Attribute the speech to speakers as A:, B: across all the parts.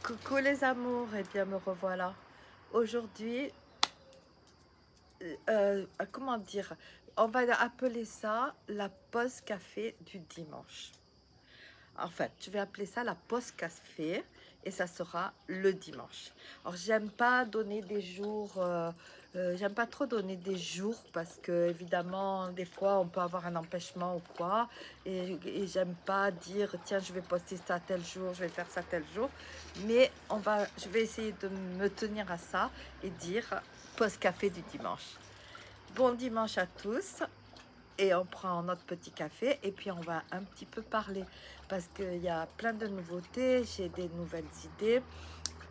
A: Coucou les amours, et bien me revoilà. Aujourd'hui, comment dire, on va appeler ça la pause café du dimanche. En fait, je vais appeler ça la pause café et ça sera le dimanche. Alors, j'aime pas donner des jours, j'aime pas trop donner des jours parce que évidemment, des fois, on peut avoir un empêchement ou quoi. Et j'aime pas dire, tiens, je vais poster ça tel jour, je vais faire ça tel jour. Mais je vais essayer de me tenir à ça et dire pause café du dimanche. Bon dimanche à tous et on prend notre petit café et puis on va un petit peu parler parce qu'il y a plein de nouveautés, j'ai des nouvelles idées.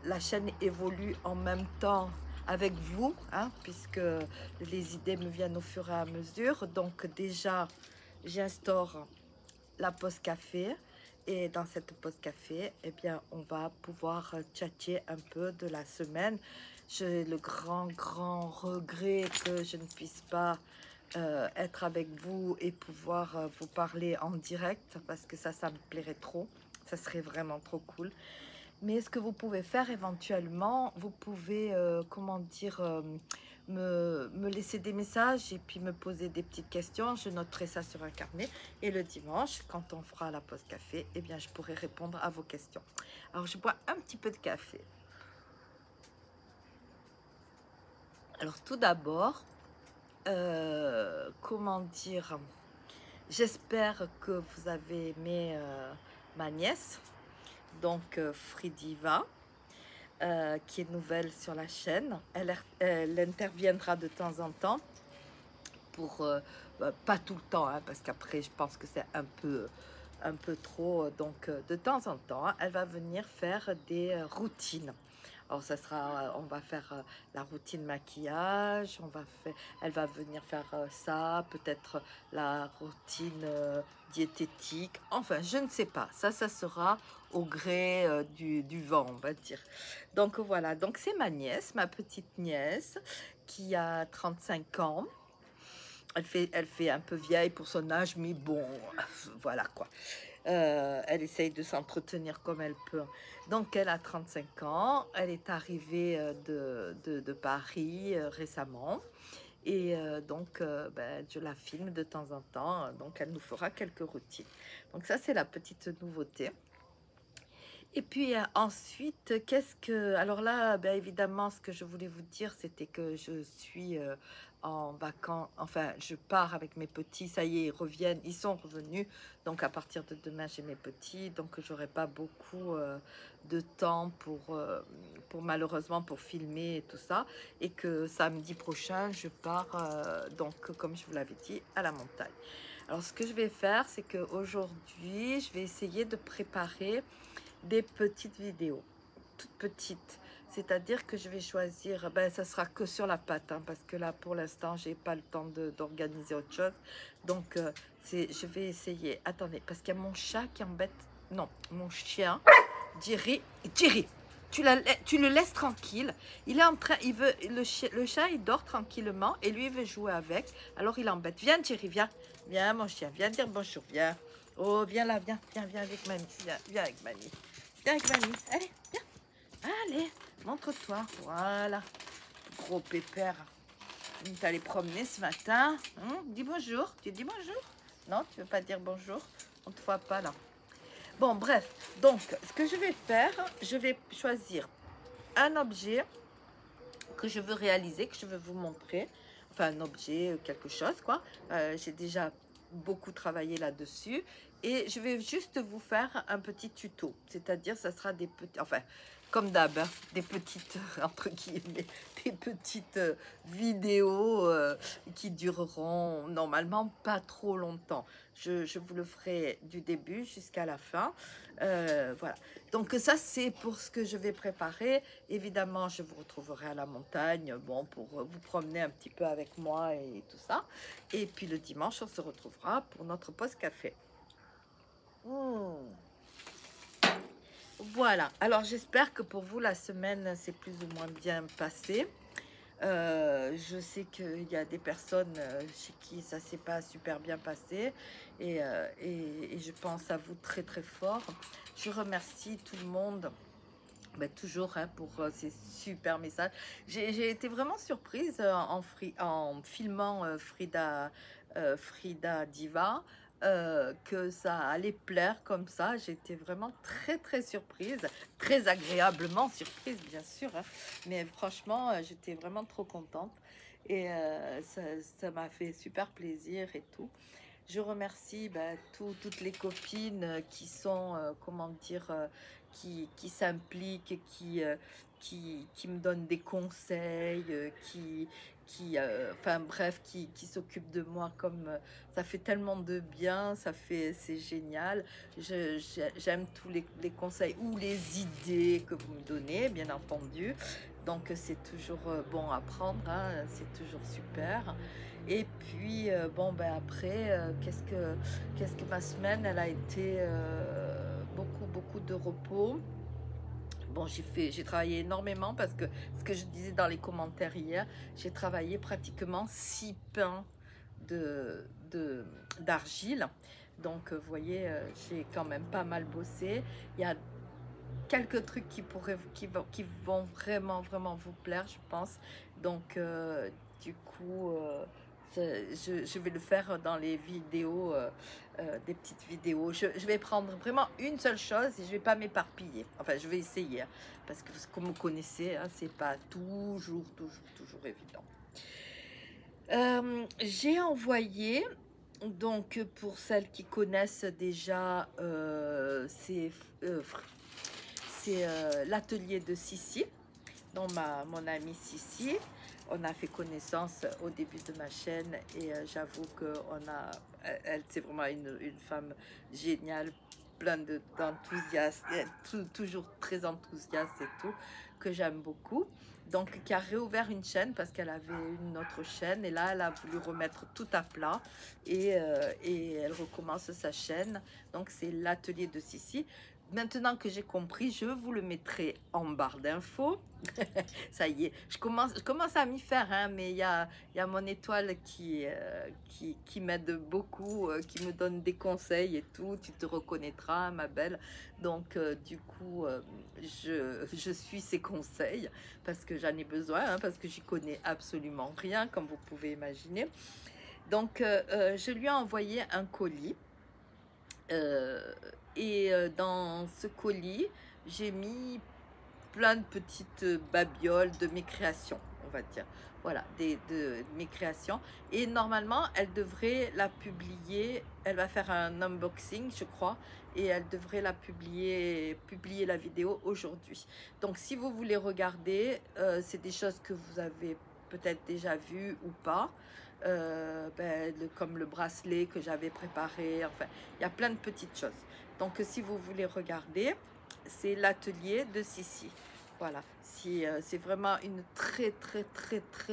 A: La chaîne évolue en même temps avec vous, hein, puisque les idées me viennent au fur et à mesure. Donc déjà, j'instaure la pause café et dans cette pause café, eh bien, on va pouvoir tchatcher un peu de la semaine. J'ai le grand regret que je ne puisse pas être avec vous et pouvoir vous parler en direct parce que ça me plairait trop. Ça serait vraiment trop cool. Mais ce que vous pouvez faire éventuellement, vous pouvez, comment dire, me laisser des messages et puis me poser des petites questions. Je noterai ça sur un carnet. Et le dimanche, quand on fera la pause café, eh bien, je pourrai répondre à vos questions. Alors, je bois un petit peu de café. Alors, tout d'abord, comment dire, j'espère que vous avez aimé ma nièce, donc Fridiva. Qui est nouvelle sur la chaîne. Elle interviendra de temps en temps pour, pas tout le temps, hein, parce qu'après je pense que c'est un peu trop. Donc de temps en temps, elle va venir faire des routines. Alors ça sera, on va faire la routine maquillage, elle va venir faire ça, peut-être la routine diététique, enfin je ne sais pas, ça sera au gré du vent, on va dire. Donc voilà, donc c'est ma nièce, ma petite nièce qui a 35 ans. Elle fait un peu vieille pour son âge, mais bon, voilà quoi. Elle essaye de s'entretenir comme elle peut. Donc, elle a 35 ans. Elle est arrivée de Paris récemment. Et donc, ben, je la filme de temps en temps. Donc, elle nous fera quelques routines. Donc, ça, c'est la petite nouveauté. Et puis ensuite, alors là, ben, évidemment, ce que je voulais vous dire, c'était que je suis en vacances, enfin, je pars avec mes petits, ça y est, ils reviennent, ils sont revenus. Donc, à partir de demain, j'ai mes petits, donc j'aurai pas beaucoup de temps pour malheureusement, pour filmer et tout ça. Et que samedi prochain, je pars, donc, comme je vous l'avais dit, à la montagne. Alors, ce que je vais faire, c'est qu'aujourd'hui, je vais essayer de préparer des petites vidéos, toutes petites. C'est-à-dire que je vais choisir, ben ça sera que sur la pâte, hein, parce que là, pour l'instant, j'ai pas le temps d'organiser autre chose. Donc, je vais essayer. Attendez, parce qu'il y a mon chat qui embête. Non, mon chien, Jerry. Jerry, tu le laisses tranquille. Il est en train, il veut, le chat, il dort tranquillement et lui, il veut jouer avec. Alors, il embête. Viens, Jerry, viens. Viens, mon chien, viens dire bonjour, viens. Oh, viens là, viens avec mamie. Viens avec mamie. Viens avec mamie. Allez, viens. Allez, montre-toi. Voilà. Gros pépère. Tu allé promener ce matin. Dis bonjour. Tu dis bonjour? Non, tu veux pas dire bonjour? On te voit pas là. Bon, bref. Donc, ce que je vais faire, je vais choisir un objet que je veux réaliser, que je veux vous montrer. Enfin, un objet, quelque chose, quoi. J'ai déjà beaucoup travaillé là-dessus. Et je vais juste vous faire un petit tuto. C'est-à-dire, ça sera des petits... Enfin, comme d'hab, hein, des petites, entre guillemets, des petites vidéos qui dureront normalement pas trop longtemps. Je vous le ferai du début jusqu'à la fin. Voilà. Donc ça, c'est pour ce que je vais préparer. Évidemment, je vous retrouverai à la montagne, bon, pour vous promener un petit peu avec moi et tout ça. Et puis le dimanche, on se retrouvera pour notre pause café. Voilà, alors j'espère que pour vous la semaine s'est plus ou moins bien passée. Je sais qu'il y a des personnes chez qui ça s'est pas super bien passé et je pense à vous très très fort. Je remercie tout le monde Ben, toujours hein, pour ces super messages. J'ai été vraiment surprise en filmant Frida Diva, que ça allait plaire comme ça. J'étais vraiment très très surprise, très agréablement surprise bien sûr, hein. Mais franchement, j'étais vraiment trop contente et ça m'a fait super plaisir et tout. Je remercie ben, toutes les copines qui sont, comment dire, qui s'impliquent, qui me donnent des conseils, enfin bref, qui s'occupent de moi comme ça fait tellement de bien, c'est génial. J'aime tous les conseils ou les idées que vous me donnez, bien entendu. Donc c'est toujours bon à prendre, hein, c'est toujours super. Et puis, bon, ben après, qu'est-ce que ma semaine, elle a été beaucoup de repos. Bon, j'ai travaillé énormément parce que ce que je disais dans les commentaires hier, j'ai travaillé pratiquement 6 pains d'argile. Donc, vous voyez, j'ai quand même pas mal bossé. Il y a quelques trucs qui vont vraiment vous plaire, je pense. Donc, du coup, je vais le faire dans les vidéos, des petites vidéos. Je vais prendre vraiment une seule chose et je vais pas m'éparpiller. Enfin, je vais essayer, hein, parce que comme vous connaissez, hein, c'est pas toujours évident. J'ai envoyé, donc pour celles qui connaissent déjà, c'est l'atelier de Sissi, donc mon amie Sissi. On a fait connaissance au début de ma chaîne et j'avoue que elle c'est vraiment une femme géniale, pleine d'enthousiasme, toujours très enthousiaste et tout, que j'aime beaucoup. Donc qui a réouvert une chaîne parce qu'elle avait une autre chaîne et là elle a voulu remettre tout à plat et elle recommence sa chaîne. Donc c'est l'atelier de Sissi. Maintenant que j'ai compris, je vous le mettrai en barre d'infos. Ça y est, je commence à m'y faire, hein, mais il y a mon étoile qui m'aide beaucoup, qui me donne des conseils et tout. Tu te reconnaîtras, ma belle. Donc, du coup, je suis ses conseils parce que j'en ai besoin, hein, parce que j'y connais absolument rien, comme vous pouvez imaginer. Donc, je lui ai envoyé un colis. Dans ce colis, j'ai mis plein de petites babioles de mes créations, on va dire. Voilà, de mes créations. Et normalement, elle devrait la publier. Elle va faire un unboxing, je crois. Et elle devrait la publier la vidéo aujourd'hui. Donc, si vous voulez regarder, c'est des choses que vous avez peut-être déjà vues ou pas. Comme le bracelet que j'avais préparé. Enfin, il y a plein de petites choses. Donc, si vous voulez regarder, c'est l'atelier de Sissi. Voilà, c'est vraiment une très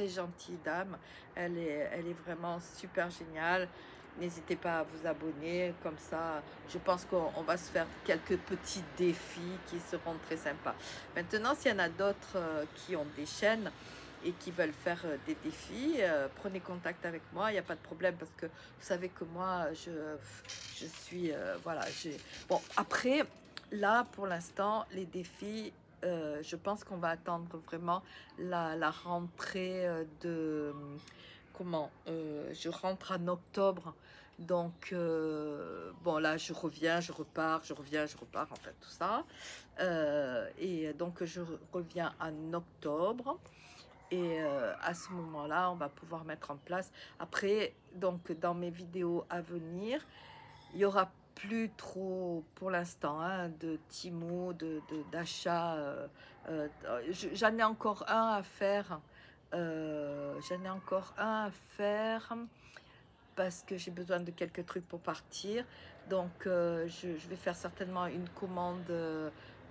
A: gentille dame. Elle est vraiment super géniale. N'hésitez pas à vous abonner, comme ça, je pense qu'on va se faire quelques petits défis qui seront très sympas. Maintenant, s'il y en a d'autres qui ont des chaînes et qui veulent faire des défis, prenez contact avec moi, il n'y a pas de problème parce que vous savez que moi, je suis, voilà, bon, après, là, pour l'instant, les défis, je pense qu'on va attendre vraiment la rentrée je rentre en octobre. Donc, bon, là, je reviens, je repars, je reviens, je repars, en fait, tout ça. Et donc, je reviens en octobre. Et à ce moment-là, on va pouvoir mettre en place. Après, donc, dans mes vidéos à venir, il y aura plus trop pour l'instant hein, de Temu, d'achat. J'en ai encore un à faire. Parce que j'ai besoin de quelques trucs pour partir. Donc, je vais faire certainement une commande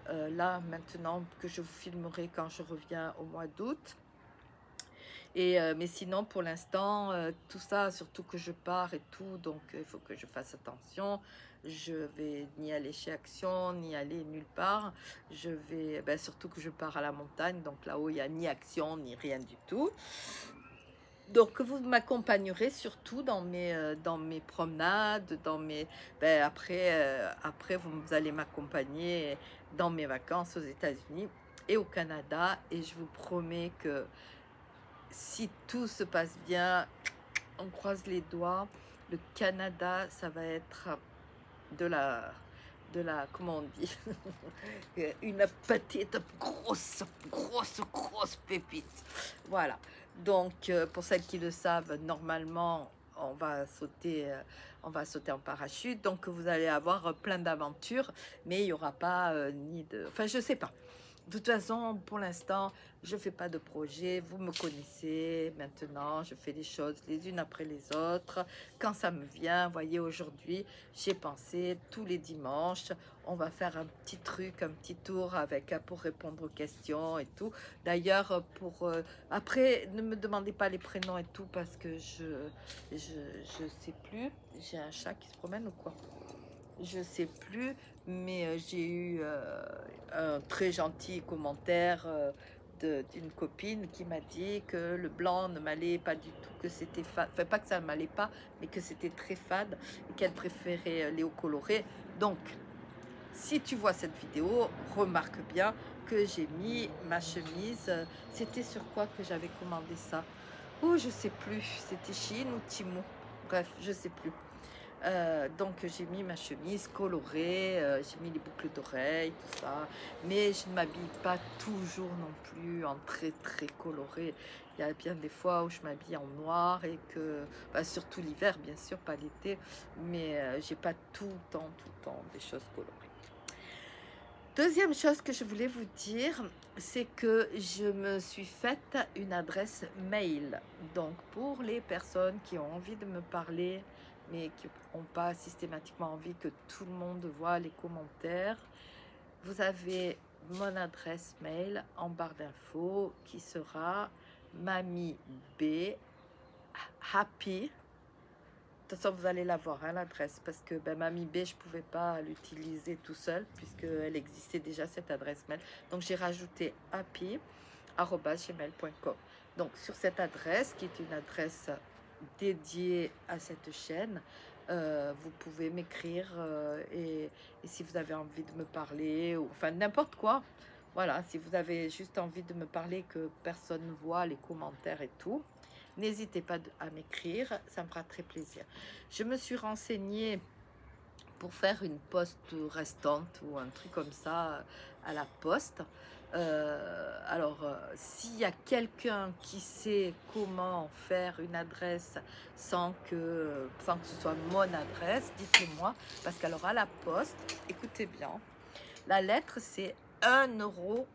A: là maintenant que je vous filmerai quand je reviens au mois d'août. Mais sinon, pour l'instant, tout ça, surtout que je pars et tout, donc il faut que je fasse attention. Je vais ni aller chez Action, ni aller nulle part. Je vais, surtout que je pars à la montagne, donc là-haut, il n'y a ni Action, ni rien du tout. Donc, vous m'accompagnerez surtout dans mes promenades, après, vous allez m'accompagner dans mes vacances aux États-Unis et au Canada. Et je vous promets que si tout se passe bien, on croise les doigts, le Canada, ça va être de la, comment on dit, une petite, grosse pépite. Voilà. Donc, pour celles qui le savent, normalement, on va sauter en parachute. Donc, vous allez avoir plein d'aventures, mais il n'y aura pas ni de... Enfin, je sais pas. De toute façon, pour l'instant, je ne fais pas de projet. Vous me connaissez maintenant. Je fais les choses les unes après les autres. Quand ça me vient, voyez, aujourd'hui, j'ai pensé tous les dimanches, on va faire un petit truc, un petit tour pour répondre aux questions et tout. D'ailleurs, après, ne me demandez pas les prénoms et tout parce que je sais plus. J'ai un chat qui se promène ou quoi? Je sais plus, mais j'ai eu un très gentil commentaire d'une copine qui m'a dit que le blanc ne m'allait pas du tout, que c'était fade, enfin pas que ça ne m'allait pas, mais que c'était très fade et qu'elle préférait Léo coloré. Donc, si tu vois cette vidéo, remarque bien que j'ai mis ma chemise. C'était sur quoi que j'avais commandé ça? Oh, je sais plus, c'était Chine ou Timo. Bref, je sais plus. Donc j'ai mis ma chemise colorée, j'ai mis les boucles d'oreilles, tout ça, mais je ne m'habille pas toujours non plus en très coloré. Il y a bien des fois où je m'habille en noir et que, bah, surtout l'hiver bien sûr, pas l'été, mais j'ai pas tout le temps des choses colorées. Deuxième chose que je voulais vous dire, c'est que je me suis faite une adresse mail. Donc pour les personnes qui ont envie de me parler, mais qui n'ont pas systématiquement envie que tout le monde voit les commentaires, vous avez mon adresse mail en barre d'infos qui sera mamie B happy. De toute façon, vous allez la voir, hein, l'adresse, parce que Mamie B, je ne pouvais pas l'utiliser tout seul, puisqu'elle existait déjà, cette adresse mail. Donc, j'ai rajouté happy@gmail.com. Donc, sur cette adresse, qui est une adresse dédiée à cette chaîne, vous pouvez m'écrire et si vous avez envie de me parler, ou enfin n'importe quoi. Voilà, si vous avez juste envie de me parler, que personne ne voit les commentaires et tout, n'hésitez pas à m'écrire, ça me fera très plaisir. Je me suis renseignée pour faire une poste restante ou un truc comme ça à la poste. S'il y a quelqu'un qui sait comment faire une adresse sans que ce soit mon adresse, dites-le moi. Parce qu'alors à la poste, écoutez bien, la lettre c'est 1,50 €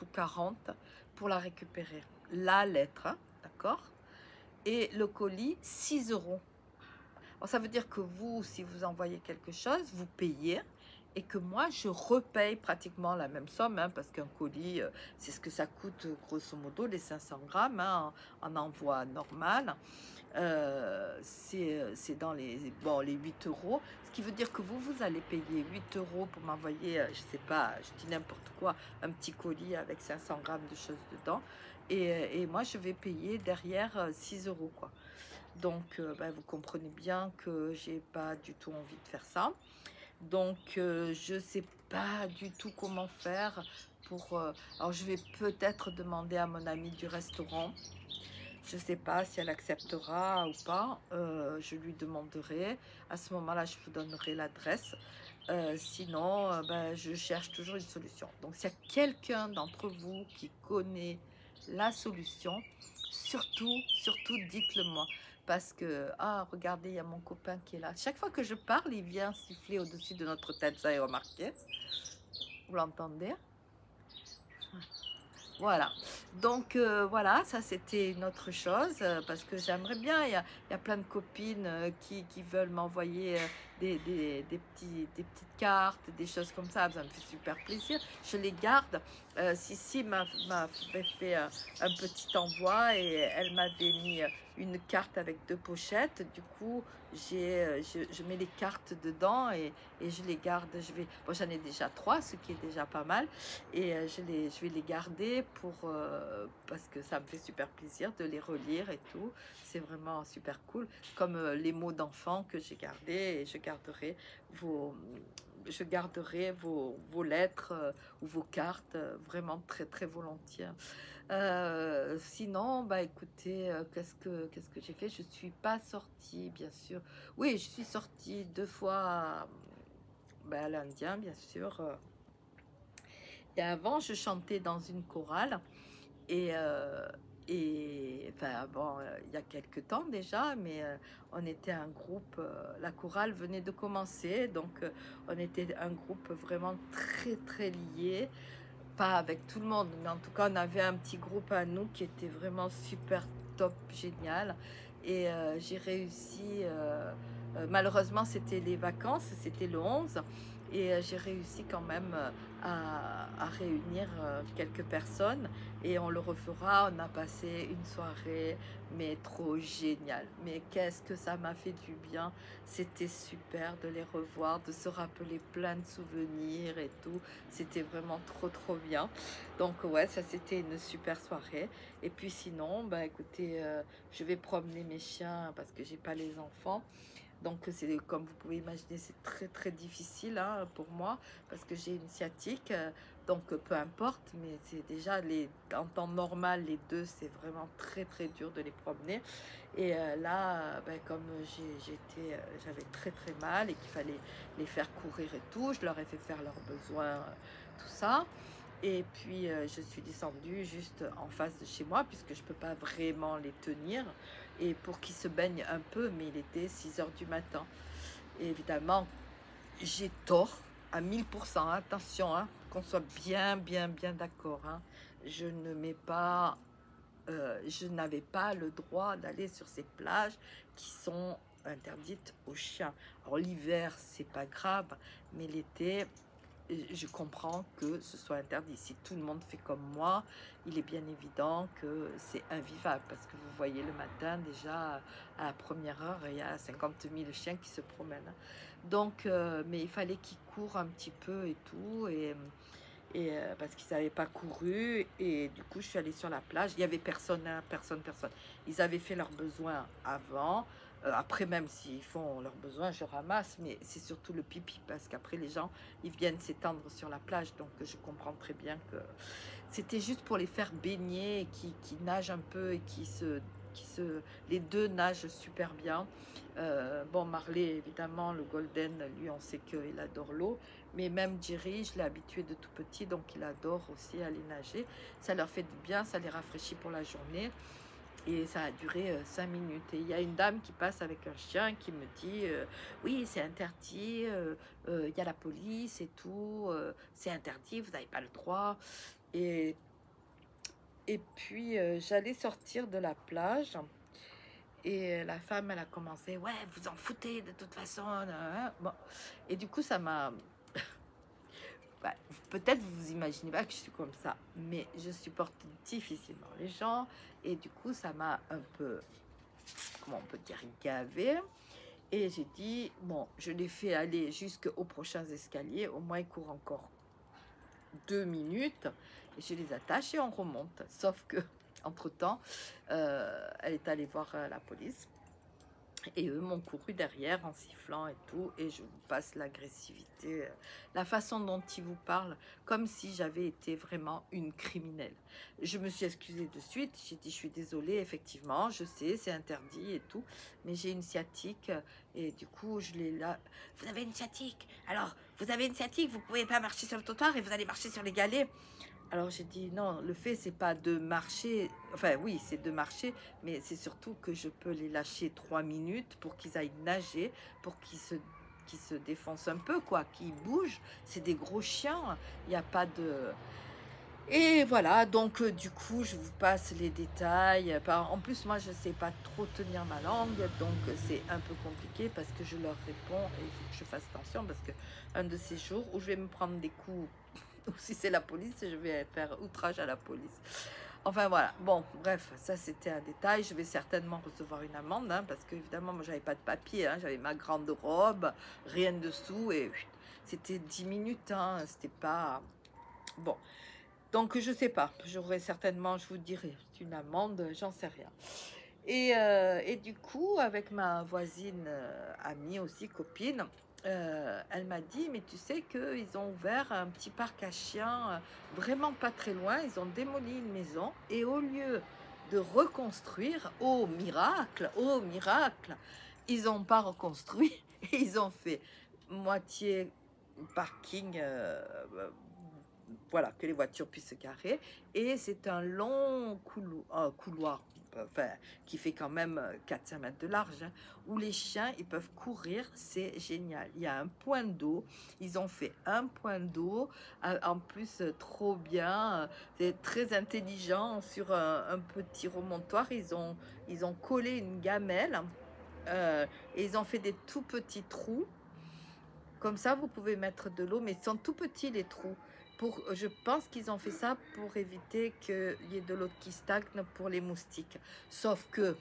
A: ou 40 pour la récupérer. La lettre, hein, d'accord? Et le colis, 6 €. Alors, ça veut dire que vous, si vous envoyez quelque chose, vous payez et que moi, je repaye pratiquement la même somme, hein, parce qu'un colis, c'est ce que ça coûte grosso modo, les 500 grammes, hein, en envoi normal. C'est dans les 8 €. Ce qui veut dire que vous allez payer 8 € pour m'envoyer, je sais pas, je dis n'importe quoi, un petit colis avec 500 grammes de choses dedans. Et moi, je vais payer derrière 6 €, quoi. Donc, vous comprenez bien que j'ai pas du tout envie de faire ça. Donc, je sais pas du tout comment faire pour... alors, je vais peut-être demander à mon amie du restaurant. Je sais pas si elle acceptera ou pas. Je lui demanderai. À ce moment-là, je vous donnerai l'adresse. Sinon, je cherche toujours une solution. Donc, s'il y a quelqu'un d'entre vous qui connaît la solution, surtout, dites-le moi. Parce que, ah, regardez, il y a mon copain qui est là. Chaque fois que je parle, il vient siffler au-dessus de notre tête. Vous avez remarqué? Vous l'entendez? Voilà. Donc, voilà, ça c'était une autre chose. Parce que j'aimerais bien, il y a plein de copines qui veulent m'envoyer des petites cartes, des choses comme ça me fait super plaisir. Je les garde. Sissi m'avait fait un petit envoi et elle m'avait mis une carte avec 2 pochettes. Du coup, je mets les cartes dedans et je les garde. Bon, j'en ai déjà 3, ce qui est déjà pas mal. Et je vais les garder parce que ça me fait super plaisir de les relire et tout. C'est vraiment super cool. Comme les mots d'enfant que j'ai gardés, et vos lettres ou vos cartes vraiment très très volontiers. Sinon, bah écoutez, qu'est-ce que j'ai fait? Je suis pas sortie, bien sûr. Oui, je suis sortie 2 fois à l'Indien, bien sûr. Et avant, je chantais dans une chorale. Et, enfin, bon, il y a quelques temps déjà, mais on était un groupe, la chorale venait de commencer, donc on était un groupe vraiment très très lié, pas avec tout le monde, mais en tout cas on avait un petit groupe à nous qui était vraiment super top, génial. Et j'ai réussi, malheureusement c'était les vacances, c'était le 11, et j'ai réussi quand même à réunir quelques personnes, et on le refera. On a passé une soirée mais trop géniale, mais qu'est-ce que ça m'a fait du bien. C'était super de les revoir, de se rappeler plein de souvenirs et tout. C'était vraiment trop trop bien. Donc ouais, ça c'était une super soirée. Et puis sinon, bah écoutez, je vais promener mes chiens parce que j'ai pas les enfants. Donc c'est, comme vous pouvez imaginer, c'est très très difficile hein, pour moi parce que j'ai une sciatique. Donc peu importe, mais c'est déjà en temps normal, les deux, c'est vraiment très très dur de les promener. Et là, ben, comme j'avais très très mal et qu'il fallait les faire courir et tout, je leur ai fait faire leurs besoins, tout ça. Et puis je suis descendue juste en face de chez moi puisque je peux pas vraiment les tenir, et pour qu'ils se baignent un peu, mais il était 6 heures du matin. Et évidemment, j'ai tort à 1000%, attention, hein, qu'on soit bien bien bien d'accord, hein. Je ne mets pas je n'avais pas le droit d'aller sur ces plages qui sont interdites aux chiens. Alors l'hiver, c'est pas grave, mais l'été, je comprends que ce soit interdit. Si tout le monde fait comme moi, il est bien évident que c'est invivable parce que vous voyez le matin déjà à la première heure, il y a 50 000 chiens qui se promènent. Donc, mais il fallait qu'ils courent un petit peu et tout, et parce qu'ils n'avaient pas couru, et du coup je suis allée sur la plage. Il y avait personne, hein, personne. Ils avaient fait leurs besoins avant. Après, même s'ils font leurs besoins, je ramasse, mais c'est surtout le pipi parce qu'après les gens ils viennent s'étendre sur la plage. Donc je comprends très bien que c'était juste pour les faire baigner et qui nagent un peu et les deux nagent super bien. Bon, Marley, évidemment, le Golden, lui, on sait qu'il adore l'eau. Mais même Jerry, je l'ai habitué de tout petit, donc il adore aussi aller nager. Ça leur fait du bien, ça les rafraîchit pour la journée. Et ça a duré 5 minutes. Et il y a une dame qui passe avec un chien qui me dit oui, c'est interdit, il y a la police et tout, c'est interdit, vous n'avez pas le droit. Et, et puis, j'allais sortir de la plage. Et la femme, elle a commencé, ouais, vous en foutez de toute façon, hein. Bon. Et du coup, ça m'a... Bah, peut-être vous vous imaginez pas que je suis comme ça, mais je supporte difficilement les gens. Et du coup, ça m'a un peu, comment on peut dire, gavé. Et j'ai dit, bon, je les fais aller jusqu'aux prochains escaliers. Au moins, ils courent encore 2 minutes. Et je les attache et on remonte. Sauf que, entre-temps, elle est allée voir la police. Et eux m'ont couru derrière en sifflant et tout. Et je vous passe l'agressivité, la façon dont ils vous parlent, comme si j'avais été vraiment une criminelle. Je me suis excusée de suite. J'ai dit, je suis désolée, effectivement, je sais, c'est interdit et tout. Mais j'ai une sciatique. Et du coup, je l'ai là. Vous avez une sciatique? Alors, vous avez une sciatique, vous pouvez pas marcher sur le trottoir et vous allez marcher sur les galets. Alors j'ai dit non, le fait c'est pas de marcher, enfin oui c'est de marcher, mais c'est surtout que je peux les lâcher 3 minutes pour qu'ils aillent nager, pour qu'ils se défoncent un peu quoi, qu'ils bougent. C'est des gros chiens, il n'y a pas de... Et voilà, donc du coup je vous passe les détails. En plus moi je sais pas trop tenir ma langue, donc c'est un peu compliqué parce que je leur réponds et il faut que je fasse attention parce que un de ces jours où je vais me prendre des coups, ou si c'est la police, je vais faire outrage à la police. Enfin voilà, bon, bref, ça c'était un détail. Je vais certainement recevoir une amende, hein, parce que évidemment, moi j'avais pas de papier, hein, j'avais ma grande robe, rien dessous, et c'était 10 minutes, hein, c'était pas... Bon, donc je sais pas, j'aurai certainement, je vous dirai, une amende, j'en sais rien. Et du coup, avec ma voisine amie aussi, copine, elle m'a dit, mais tu sais qu'ils ont ouvert un petit parc à chiens vraiment pas très loin, ils ont démoli une maison et au lieu de reconstruire, oh miracle, ils n'ont pas reconstruit et ils ont fait moitié parking, voilà, que les voitures puissent se garer. Et c'est un long couloir, enfin, qui fait quand même 4-5 mètres de large, hein, où les chiens, ils peuvent courir, c'est génial. Il y a un point d'eau, ils ont fait un point d'eau, en plus, trop bien, c'est très intelligent, sur un petit remontoir, ils ont collé une gamelle, et ils ont fait des tout petits trous. Comme ça, vous pouvez mettre de l'eau, mais ils sont tout petits les trous. Je pense qu'ils ont fait ça pour éviter qu'il y ait de l'eau qui stagne pour les moustiques. Sauf que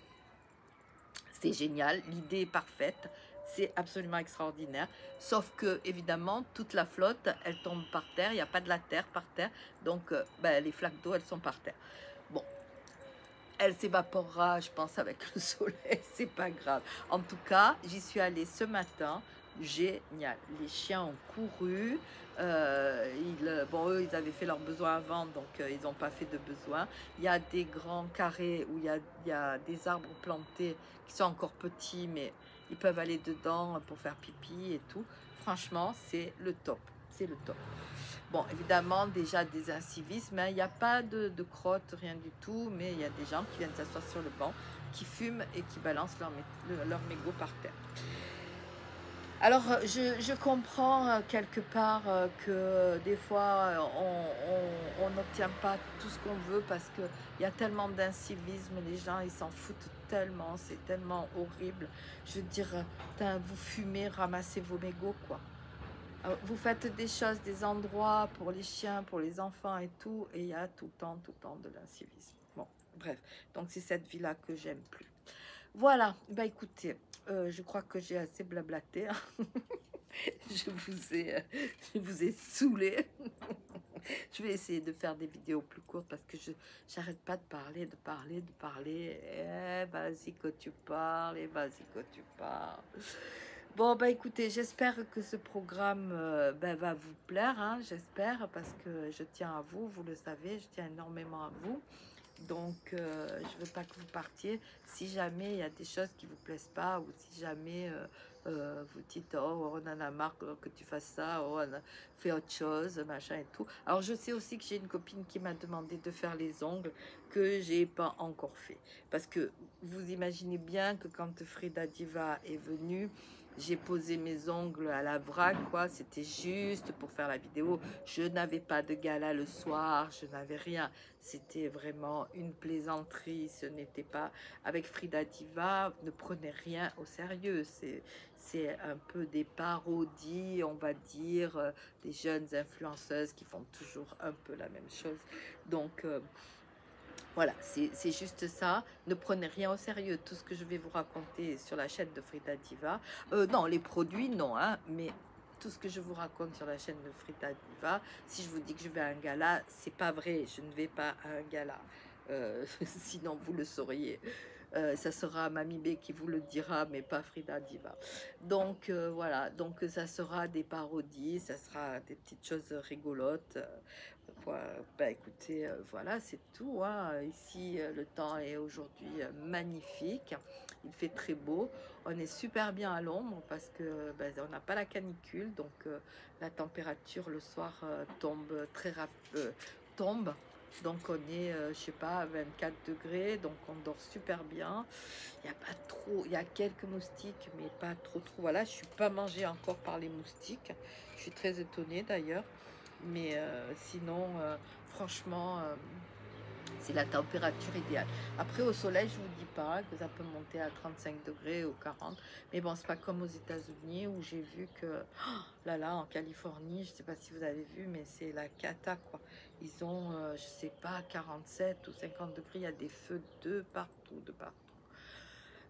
A: c'est génial, l'idée est parfaite, c'est absolument extraordinaire. Sauf que, évidemment, toute la flotte, elle tombe par terre, il n'y a pas de la terre par terre, donc ben, les flaques d'eau, elles sont par terre. Bon, elle s'évaporera, je pense, avec le soleil, c'est pas grave. En tout cas, j'y suis allée ce matin, génial. Les chiens ont couru, bon, eux, ils avaient fait leurs besoins avant, donc ils n'ont pas fait de besoin. Il y a des grands carrés où il y a des arbres plantés qui sont encore petits, mais ils peuvent aller dedans pour faire pipi et tout. Franchement, c'est le top, c'est le top. Bon, évidemment, déjà des incivismes, hein. Il n'y a pas de crotte, rien du tout, mais il y a des gens qui viennent s'asseoir sur le banc, qui fument et qui balancent leur mégot par terre. Alors, je comprends quelque part que des fois, on n'obtient pas tout ce qu'on veut parce qu'il y a tellement d'incivisme, les gens, ils s'en foutent tellement, c'est tellement horrible. Je veux dire, vous fumez, ramassez vos mégots, quoi. Vous faites des choses, des endroits pour les chiens, pour les enfants et tout, et il y a tout le temps de l'incivisme. Bon, bref, donc c'est cette vie-là que j'aime plus. Voilà, bah écoutez, je crois que j'ai assez blablaté, hein. Je vous ai saoulé. Je vais essayer de faire des vidéos plus courtes parce que j'arrête pas de parler, de parler. Eh, vas-y que tu parles, et vas-y que tu parles. Bon, bah écoutez, j'espère que ce programme va vous plaire, hein, j'espère, parce que je tiens à vous, vous le savez, je tiens énormément à vous. Donc, je ne veux pas que vous partiez. Si jamais il y a des choses qui ne vous plaisent pas, ou si jamais vous dites, oh, on en a marre que tu fasses ça, oh, on a fait autre chose, machin et tout. Alors, je sais aussi que j'ai une copine qui m'a demandé de faire les ongles, que j'ai pas encore fait. Parce que vous imaginez bien que quand Frida Diva est venue, j'ai posé mes ongles à la vrac, quoi. C'était juste pour faire la vidéo. Je n'avais pas de gala le soir, je n'avais rien. C'était vraiment une plaisanterie. Ce n'était pas... Avec Frida Diva, ne prenez rien au sérieux. C'est un peu des parodies, on va dire, des jeunes influenceuses qui font toujours un peu la même chose. Donc... voilà, c'est juste ça. Ne prenez rien au sérieux. Tout ce que je vais vous raconter sur la chaîne de Frida Diva, non, les produits, non, hein, mais tout ce que je vous raconte sur la chaîne de Frida Diva, si je vous dis que je vais à un gala, c'est pas vrai. Je ne vais pas à un gala. Sinon, vous le sauriez. Ça sera Mamie B qui vous le dira, mais pas Frida Diva. Donc voilà, donc ça sera des parodies, ça sera des petites choses rigolotes. Bah écoutez, voilà, c'est tout, hein. Ici, le temps est aujourd'hui magnifique. Il fait très beau. On est super bien à l'ombre parce que on n'a pas la canicule, donc la température le soir tombe très rapide, tombe. Donc on est, je sais pas, à 24 degrés, donc on dort super bien. Il n'y a pas trop, il y a quelques moustiques, mais pas trop. Voilà, je suis pas mangée encore par les moustiques. Je suis très étonnée d'ailleurs. Mais sinon, franchement, C'est la température idéale. Après, au soleil, je vous dis pas que ça peut monter à 35 degrés ou 40. Mais bon, c'est pas comme aux États-Unis où j'ai vu que, oh là là, en Californie, je sais pas si vous avez vu, mais c'est la cata, quoi. Ils ont, je sais pas, 47 ou 50 degrés. Il y a des feux de partout, de partout.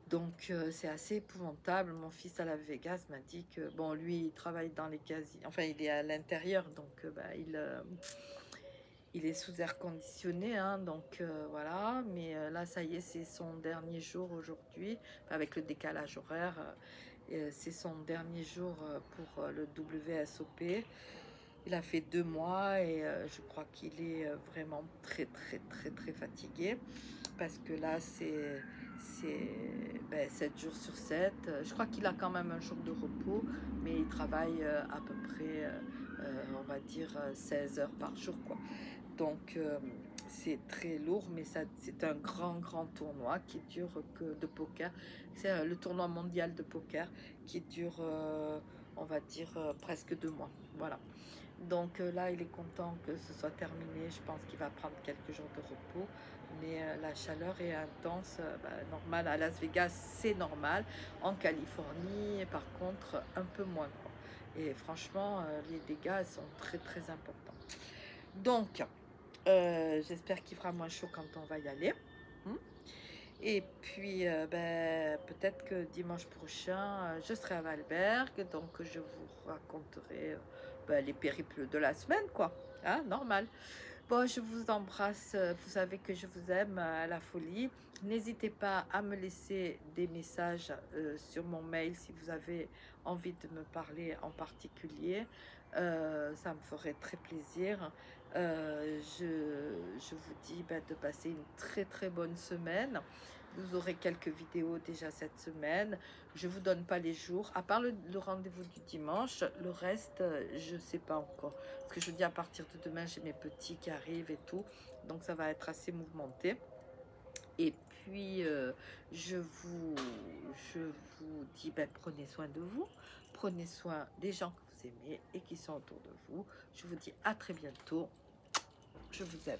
A: Donc, c'est assez épouvantable. Mon fils à la Vegas m'a dit que, bon, lui, il travaille dans les casinos. Enfin, il est à l'intérieur, donc, bah, il est sous air conditionné, hein, donc voilà. Mais là, ça y est, c'est son dernier jour aujourd'hui, avec le décalage horaire. C'est son dernier jour pour le WSOP. Il a fait 2 mois et je crois qu'il est vraiment très, très, très, très fatigué. Parce que là, c'est ben, 7 jours sur 7. Je crois qu'il a quand même un jour de repos, mais il travaille à peu près, on va dire, 16 heures par jour, quoi. Donc, c'est très lourd, mais c'est un grand, grand tournoi qui dure que de poker. C'est le tournoi mondial de poker qui dure, on va dire, presque 2 mois. Voilà. Donc là, il est content que ce soit terminé. Je pense qu'il va prendre quelques jours de repos. Mais la chaleur est intense. Bah, normal, à Las Vegas, c'est normal. En Californie, par contre, un peu moins, quoi. Et franchement, les dégâts sont très, très importants. Donc, j'espère qu'il fera moins chaud quand on va y aller. Et puis, ben, peut-être que dimanche prochain, je serai à Valberg, donc je vous raconterai ben, les périples de la semaine, quoi. Hein, normal. Bon, je vous embrasse. Vous savez que je vous aime à la folie. N'hésitez pas à me laisser des messages sur mon mail si vous avez envie de me parler en particulier. Ça me ferait très plaisir. Je vous dis ben, de passer une très très bonne semaine. Vous aurez quelques vidéos déjà cette semaine. Je vous donne pas les jours, à part le rendez-vous du dimanche. Le reste, je sais pas encore. Parce que je vous dis, à partir de demain, j'ai mes petits qui arrivent et tout. Donc, ça va être assez mouvementé. Et puis, je vous dis, ben, prenez soin de vous. Prenez soin des gens que vous aimez et qui sont autour de vous. Je vous dis à très bientôt. Je vous aime.